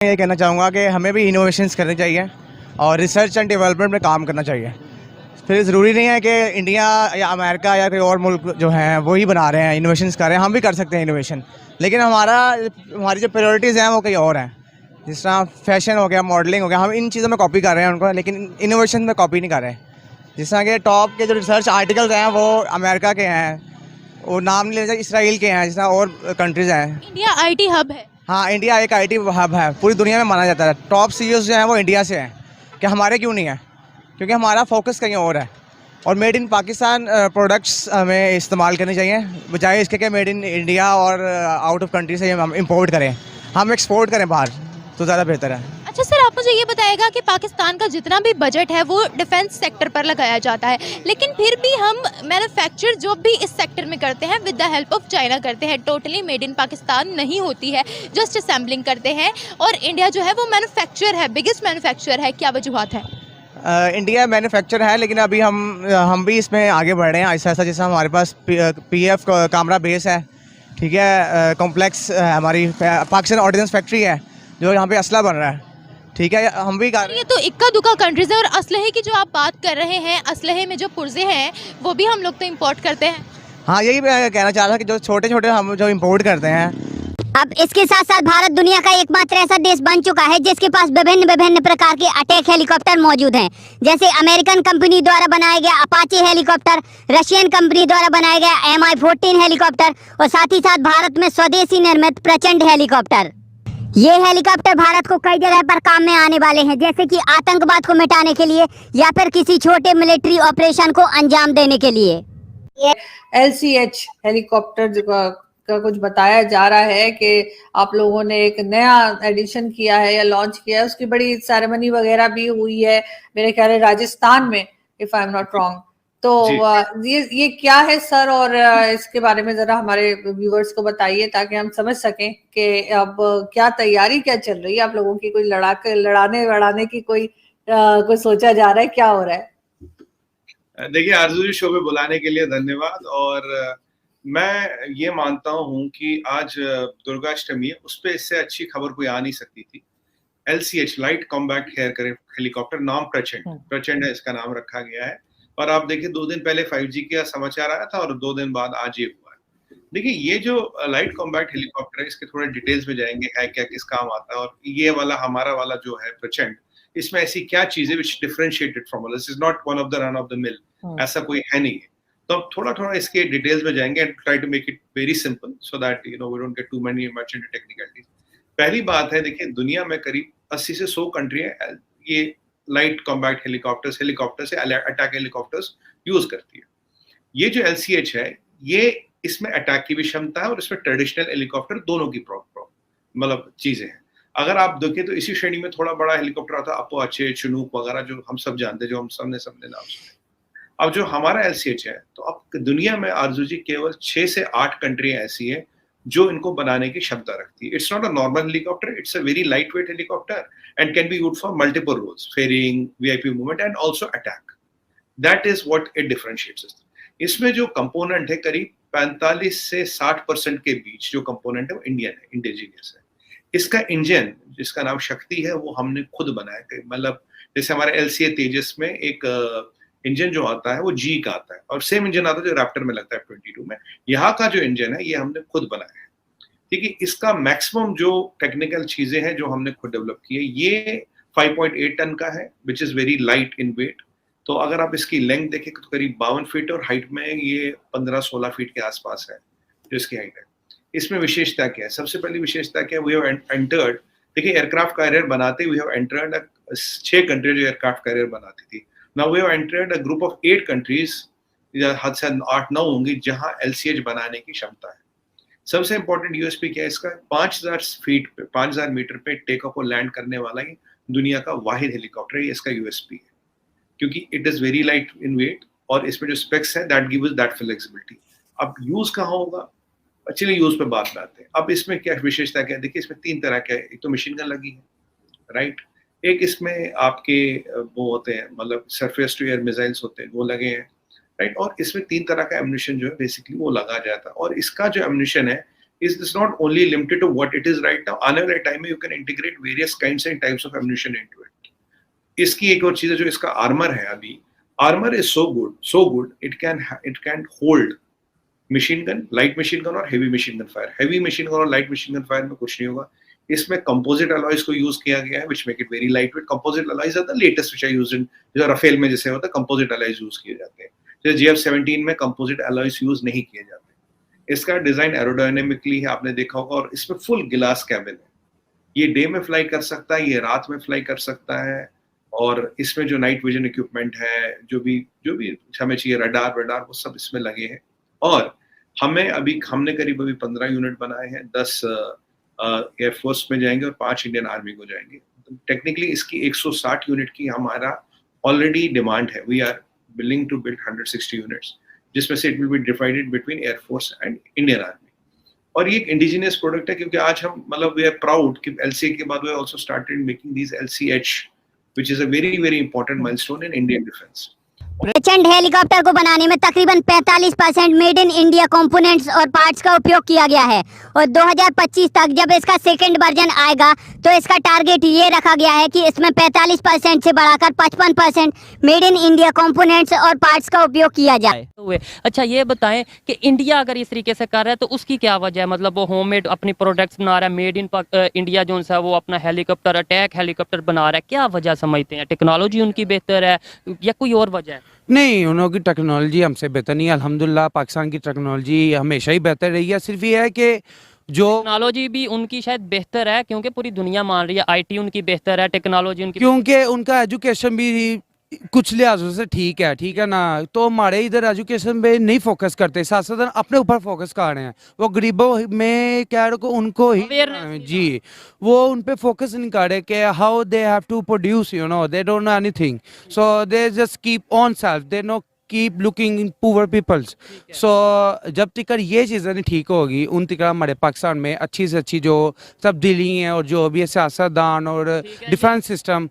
ये कहना चाहूँगा कि हमें भी इनोवेशंस करने चाहिए और रिसर्च एंड डेवलपमेंट में काम करना चाहिए। फिर ज़रूरी नहीं है कि इंडिया या अमेरिका या कोई और मुल्क जो हैं वही बना रहे हैं, इनोवेशंस कर रहे हैं, हम भी कर सकते हैं इनोवेशन। लेकिन हमारी जो प्रायोरिटीज़ हैं वो कहीं और हैं। जिस तरह फैशन हो गया, मॉडलिंग हो गया, हम इन चीज़ों में कॉपी कर रहे हैं उनको, लेकिन इनोवेशन में कॉपी नहीं कर रहे हैं। जिस तरह के टॉप के जो रिसर्च आर्टिकल्स हैं वो अमेरिका के हैं, वो नाम ले इसराइल के हैं, जिस तरह और कंट्रीज़ हैं। इंडिया आईटी हब है। हाँ, इंडिया एक आईटी हब है, पूरी दुनिया में माना जाता है। टॉप सीईओज जो हैं वो इंडिया से हैं, कि हमारे क्यों नहीं है? क्योंकि हमारा फोकस कहीं और है और मेड इन पाकिस्तान प्रोडक्ट्स हमें इस्तेमाल करने चाहिए, बजाय इसके कि मेड इन इंडिया और आउट ऑफ कंट्री से हम इंपोर्ट करें, हम एक्सपोर्ट करें बाहर, तो ज़्यादा बेहतर है। अच्छा सर, आप मुझे ये बताएगा कि पाकिस्तान का जितना भी बजट है वो डिफेंस सेक्टर पर लगाया जाता है, लेकिन फिर भी हम मैन्युफैक्चर जो भी इस सेक्टर में करते हैं with the help of China करते हैं, टोटली मेड इन पाकिस्तान नहीं होती है, जस्ट असेंबलिंग करते हैं। और इंडिया जो है वो मैन्युफैक्चर है, बिगेस्ट मैन्युफैक्चर है, क्या वजूहत है? इंडिया मैन्युफैक्चर है, लेकिन अभी हम भी इसमें आगे बढ़ रहे हैं ऐसा ऐसा। जैसा हमारे पास पीएफ कामरा बेस है, ठीक है, कॉम्प्लेक्स हमारी पाकिस्तान ऑर्डिनेंस फैक्ट्री है जो यहाँ पे असला बन रहा है, ठीक है, हम भी कर रहे ये तो इक्का दुक्का कंट्रीज है। और असलहे की जो आप बात कर रहे हैं, असलहे में जो पुर्जे हैं वो भी हम लोग तो इम्पोर्ट करते हैं। हाँ, यही मैं कहना चाह रहा था कि जो छोटे छोटे हम जो इम्पोर्ट करते हैं। अब इसके साथ साथ भारत दुनिया का एकमात्र ऐसा देश बन चुका है जिसके पास विभिन्न विभिन्न प्रकार के अटैक हेलीकॉप्टर मौजूद हैं, जैसे अमेरिकन कंपनी द्वारा बनाया गया अपाचे हेलीकॉप्टर, रशियन कंपनी द्वारा बनाया गया MI-14 हेलीकॉप्टर और साथ ही साथ भारत में स्वदेशी निर्मित प्रचंड हेलीकॉप्टर। ये हेलीकॉप्टर भारत को कई जगह पर काम में आने वाले हैं, जैसे कि आतंकवाद को मिटाने के लिए या फिर किसी छोटे मिलिट्री ऑपरेशन को अंजाम देने के लिए। LCH हेलीकॉप्टर का कुछ बताया जा रहा है कि आप लोगों ने एक नया एडिशन किया है या लॉन्च किया है, उसकी बड़ी सेरेमनी वगैरह भी हुई है मेरे ख्याल है राजस्थान में, if I am not wrong. तो ये क्या है सर, और इसके बारे में जरा हमारे व्यूअर्स को बताइए ताकि हम समझ सकें कि अब क्या तैयारी क्या चल रही है आप लोगों की, कोई लड़ाने की कोई सोचा जा रहा है, क्या हो रहा है? देखिए, आरजू जी, शो पे बुलाने के लिए धन्यवाद। और मैं ये मानता हूँ कि आज दुर्गाष्टमी है, उस पर इससे अच्छी खबर कोई आ नहीं सकती थी। LCH लाइट कॉम्बैट हेलीकॉप्टर, नाम प्रचंड है, इसका नाम रखा गया है। और आप देखिए 2 दिन पहले 5G का समाचार आया था और 2 दिन बाद आज ये हुआ है। देखिए, ये जो लाइट कॉम्बैट हेलीकॉप्टर है, इसके थोड़े डिटेल्स में जाएंगे, है क्या, किस काम आता है, और ये वाला हमारा वाला जो है प्रचंड, इसमें ऐसी क्या चीजें which differentiated from this is not one of the run of the mill, ऐसा कोई है नहीं है। तो अब थोड़ा इसके डिटेल्स में जाएंगे and try to make it very simple so that we don't get too many much into technicalities. पहली बात है, देखिए, दुनिया में करीब 80 से 100 कंट्रियां ये लाइट कॉम्बैट हेलीकॉप्टर से अटैक हेलीकॉप्टर्स यूज करती है। ये जो LCH है, ये इसमें अटैक की भी क्षमता है और इसमें ट्रेडिशनल हेलीकॉप्टर दोनों की मतलब चीजें हैं। अगर आप देखें तो इसी श्रेणी में थोड़ा बड़ा हेलीकॉप्टर आता है अपाचे, चिनूक वगैरह, जो हम सब जानते हैं, जो हम सबने नाम सुने। अब जो हमारा LCH है, तो अब दुनिया में आरजू जी केवल 6 से 8 कंट्रियां ऐसी हैं जो इनको बनाने की क्षमता रखती है। It's not a normal helicopter, it's a very light weight helicopter and can be used for multiple roles, ferrying, VIP movement and also attack. That is what it differentiates. इसमें जो कंपोनेंट है, करीब 45 से 60% के बीच जो कंपोनेंट है वो Indian है, इंडिजिनियस है। इसका इंजन, जिसका नाम शक्ति है, वो हमने खुद बनाया। मतलब जैसे हमारे LCA तेजस में एक इंजन जो आता है वो G का आता है, और सेम इंजन आता है जो रैप्टर में लगता है F-22 में। यहाँ का जो इंजन है ये हमने खुद बनाया है, ठीक है। इसका मैक्सिमम जो टेक्निकल चीजें हैं जो हमने खुद डेवलप की है, ये 5.8 टन का है, which is very light in weight. तो अगर आप इसकी लेंथ देखें तो करीब 52 फीट और हाइट में ये 15-16 फीट के आसपास है जो इसकी हाइट है। इसमें विशेषता क्या है? सबसे पहली विशेषता क्या है? वी हैव एंटर्ड, देखिए, एयरक्राफ्ट कैरियर बनाते वी हैव एंटर्ड 6 कंट्री जो एयरक्राफ्ट कैरियर बनाती थी। Now we have entered a group of 8 countries, हद से 8-9 होंगी, जहां LCH बनाने की क्षमता है। सबसे इंपॉर्टेंट यूएसपी क्या है इसका? 5000 मीटर पे टेक ऑफ और लैंड करने वाला ही दुनिया का वाहिद हेलीकॉप्टर है। इसका यूएसपी है क्योंकि it is very light in weight और इसमें जो स्पेक्स है दैट गिव्स दैट फ्लेक्सिबिलिटी। अब यूज कहाँ होगा? चलिए यूज पे बात में आते हैं। अब इसमें क्या विशेषता क्या है? देखिए, इसमें 3 तरह के, एक तो मशीन गन लगी है, राइट, एक इसमें आपके वो होते हैं, मतलब सरफेस टू एयर मिसाइल्स होते हैं, वो लगे हैं, राइट, और इसमें 3 तरह का एम्यूनिशन जो है बेसिकली वो लगा जाता है। और इसका जो एम्यूनिशन है is not only limited to what it is right now. आने वाले टाइम में you can integrate various kinds and types of ammunition into it. इसकी एक और चीज है जो इसका आर्मर है अभी, armour is so good it can hold machine gun, light machine gun और heavy machine gun fire. Heavy machine gun और लाइट मशीन गन फायर में कुछ नहीं होगा. इसमें कंपोजिट अलॉयज को यूज किया गया है which make it very light weight. Composite alloys are the latest which are used in, जो राफेल में जैसे होता है कंपोजिट अलॉयज यूज किए जाते हैं. जैसे GF-17 में कंपोजिट अलॉयज यूज नहीं किए जाते. इसका डिजाइन एरोडायनेमिकली है, आपने देखा होगा, और इसमें फुल गिलास कैबिन है. ये डे में फ्लाई कर सकता है, ये रात में फ्लाई कर सकता है. और इसमें जो नाइट विजन इक्विपमेंट है, जो भी हमें चाहिए, रडार वो सब इसमें लगे हैं. और हमने करीब अभी 15 यूनिट बनाए हैं. 10 एयरफोर्स में जाएंगे और 5 इंडियन आर्मी को जाएंगे. टेक्निकली इसकी 160 यूनिट की हमारा ऑलरेडी डिमांड है. We are willing to build 160 units, जिसमें से it will be divided between air force and Indian army. और ये एक इंडिजिनियस प्रोडक्ट है, क्योंकि आज हम वी आर प्राउड कि LCA के बाद we also started making these LCH, which is a very very important milestone in Indian defense. प्रचंड हेलीकॉप्टर को बनाने में तकरीबन 45% मेड इन इंडिया कंपोनेंट्स और पार्ट्स का उपयोग किया गया है. और 2025 तक जब इसका सेकंड वर्जन आएगा तो इसका टारगेट ये रखा गया है कि इसमें 45% से बढ़ाकर 55% मेड इन इंडिया कंपोनेंट्स और पार्ट्स का उपयोग किया जाए. अच्छा ये बताएं कि इंडिया अगर इस तरीके से कर रहा है तो उसकी क्या वजह है? मतलब वो होममेड अपनी प्रोडक्ट्स बना रहा है, मेड इन इंडिया जो है वो अपना हेलीकॉप्टर, अटैक हेलीकॉप्टर बना रहा है, क्या वजह समझते हैं? टेक्नोलॉजी उनकी बेहतर है या कोई और वजह है? नहीं, उन लोगों की टेक्नोलॉजी हमसे बेहतर नहीं है. अल्हम्दुलिल्लाह पाकिस्तान की टेक्नोलॉजी हमेशा ही बेहतर रही है. सिर्फ ये है कि जो टेक्नोलॉजी भी उनकी शायद बेहतर है क्योंकि पूरी दुनिया मान रही है. IT उनकी बेहतर है, टेक्नोलॉजी उनकी, क्योंकि उनका एजुकेशन भी कुछ लिहाजों से ठीक है ना. तो हमारे इधर एजुकेशन पे नहीं फोकस करते, साथ साथ अपने ऊपर फोकस कर रहे हैं. वो गरीबों में क्या उनको ही जी, वो उन पे फोकस नहीं कर रहे कि how they have to produce, they don't know anything. So they just keep on self, they know keep looking in poor peoples. So जब तक ये चीज़ें नहीं ठीक होगी उन तक हमारे पाकिस्तान में अच्छी से अच्छी जो तब्दीली है और जो भी सियासतदान और डिफेंस सिस्टम